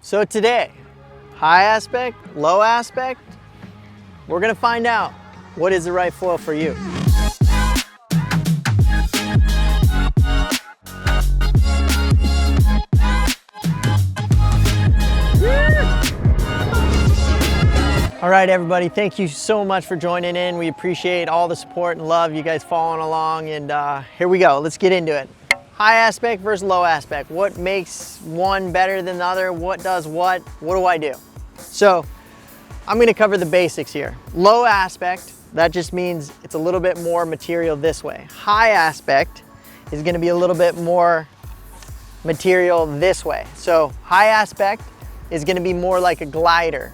So today, high aspect, low aspect, we're gonna find out what is the right foil for you. All right, everybody, thank you so much for joining in. We appreciate all the support and love, you guys following along, and here we go, let's get into it. High aspect versus low aspect. What makes one better than the other? What does what? What do I do? So I'm gonna cover the basics here. Low aspect, that just means it's a little bit more material this way. High aspect is gonna be a little bit more material this way. So high aspect is gonna be more like a glider.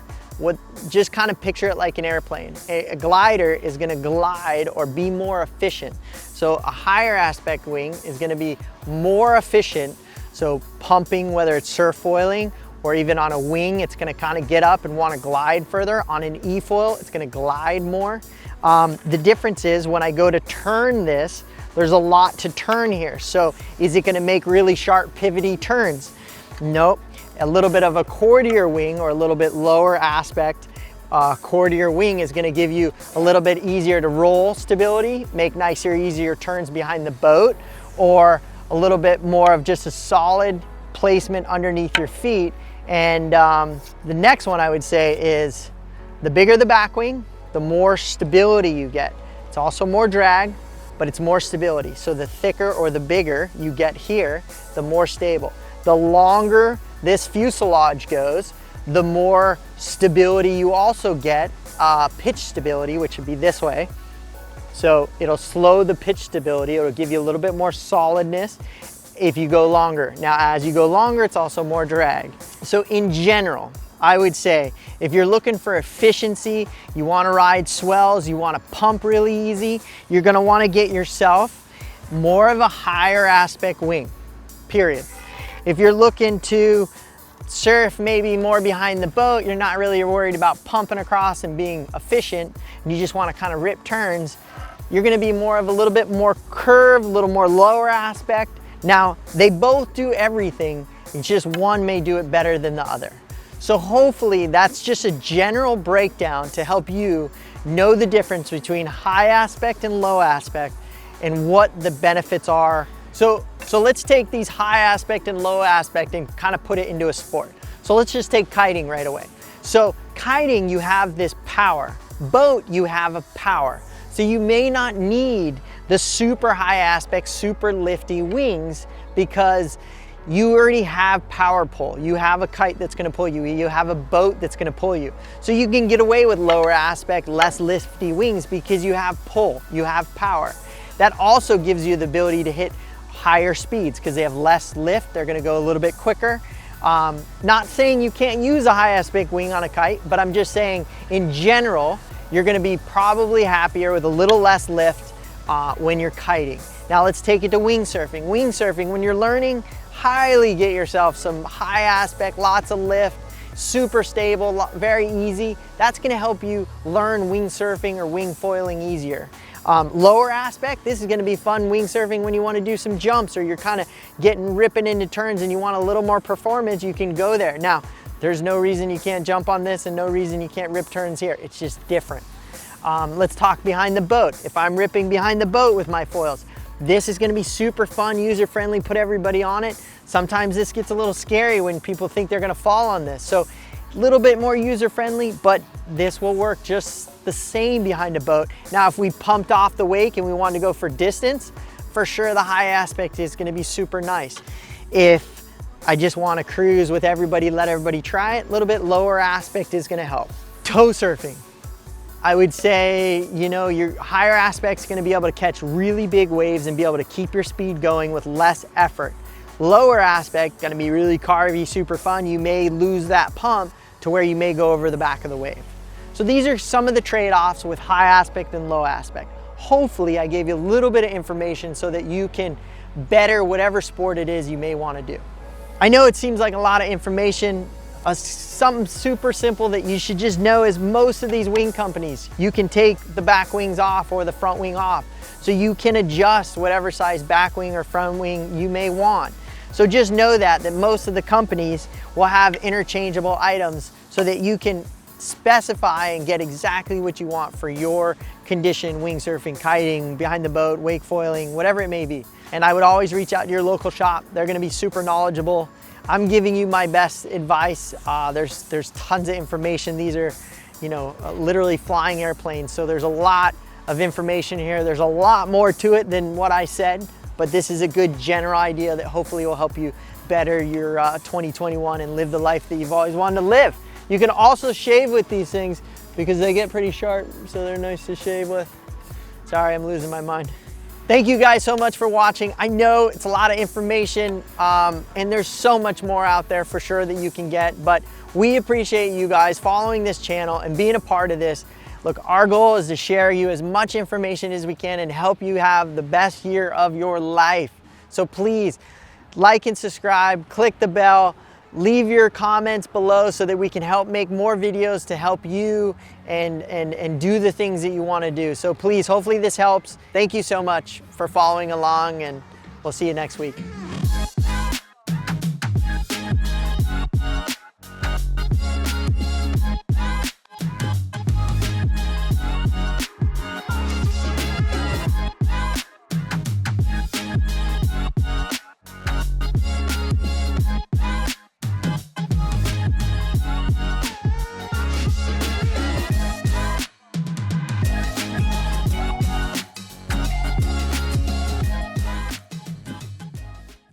Just kind of picture it like an airplane. A glider is gonna glide or be more efficient. So a higher aspect wing is gonna be more efficient. So pumping, whether it's surf foiling or even on a wing, it's gonna kind of get up and wanna glide further. On an E-foil, it's gonna glide more. The difference is when I go to turn this, there's a lot to turn here. So is it gonna make really sharp pivoty turns? Nope. A little bit of a courtier wing or a little bit lower aspect courtier wing is gonna give you a little bit easier to roll stability, make nicer, easier turns behind the boat, or a little bit more of just a solid placement underneath your feet. And the next one I would say is the bigger the back wing, the more stability you get. It's also more drag, but it's more stability. So the thicker or the bigger you get here, the more stable. The longer this fuselage goes, the more stability you also get, pitch stability, which would be this way. So it'll slow the pitch stability. It'll give you a little bit more solidness if you go longer. Now, as you go longer, it's also more drag. So in general, I would say if you're looking for efficiency, you wanna ride swells, you wanna pump really easy, you're gonna wanna get yourself more of a higher aspect wing, period. If you're looking to surf maybe more behind the boat, you're not really worried about pumping across and being efficient, and you just want to kind of rip turns, you're going to be more of a little bit more curved, a little more lower aspect. Now, they both do everything, it's just one may do it better than the other. So hopefully that's just a general breakdown to help you know the difference between high aspect and low aspect and what the benefits are. So let's take these high aspect and low aspect and kind of put it into a sport. So let's just take kiting right away. So kiting, you have this power. Boat, you have a power. So you may not need the super high aspect, super lifty wings because you already have power pull. You have a kite that's gonna pull you. You have a boat that's gonna pull you. So you can get away with lower aspect, less lifty wings because you have pull, you have power. That also gives you the ability to hit higher speeds because they have less lift. They're gonna go a little bit quicker. Not saying you can't use a high aspect wing on a kite, but I'm just saying in general, you're gonna be probably happier with a little less lift when you're kiting. Now let's take it to windsurfing. Windsurfing, when you're learning, highly get yourself some high aspect, lots of lift, super stable, very easy. That's gonna help you learn windsurfing or wing foiling easier. Lower aspect, this is gonna be fun windsurfing when you wanna do some jumps or you're kind of ripping into turns and you want a little more performance, you can go there. Now, there's no reason you can't jump on this and no reason you can't rip turns here. It's just different. Let's talk behind the boat. If I'm ripping behind the boat with my foils, this is gonna be super fun, user-friendly, put everybody on it. Sometimes this gets a little scary when people think they're gonna fall on this. So a little bit more user-friendly, but this will work just the same behind a boat. Now, if we pumped off the wake and we wanted to go for distance, for sure the high aspect is gonna be super nice. If I just wanna cruise with everybody, let everybody try it, a little bit lower aspect is gonna help. Tow surfing. I would say, you know, your higher aspect's gonna be able to catch really big waves and be able to keep your speed going with less effort. Lower aspect, gonna be really carvy, super fun. You may lose that pump to where you may go over the back of the wave. So these are some of the trade-offs with high aspect and low aspect. Hopefully I gave you a little bit of information so that you can better whatever sport it is you may wanna do. I know it seems like a lot of information. Something super simple that you should just know is most of these wing companies, you can take the back wings off or the front wing off. So you can adjust whatever size back wing or front wing you may want. So just know that most of the companies will have interchangeable items so that you can specify and get exactly what you want for your condition, windsurfing, kiting, behind the boat, wake foiling, whatever it may be. And I would always reach out to your local shop. They're gonna be super knowledgeable. I'm giving you my best advice. There's tons of information. These are, literally flying airplanes. So there's a lot of information here. There's a lot more to it than what I said, but this is a good general idea that hopefully will help you better your 2021 and live the life that you've always wanted to live. You can also shave with these things because they get pretty sharp, so they're nice to shave with. Sorry, I'm losing my mind. Thank you guys so much for watching. I know it's a lot of information and there's so much more out there for sure that you can get, but we appreciate you guys following this channel and being a part of this. Look, our goal is to share you as much information as we can and help you have the best year of your life. So please like and subscribe, click the bell, leave your comments below so that we can help make more videos to help you and do the things that you want to do. So please, hopefully this helps. Thank you so much for following along, and we'll see you next week.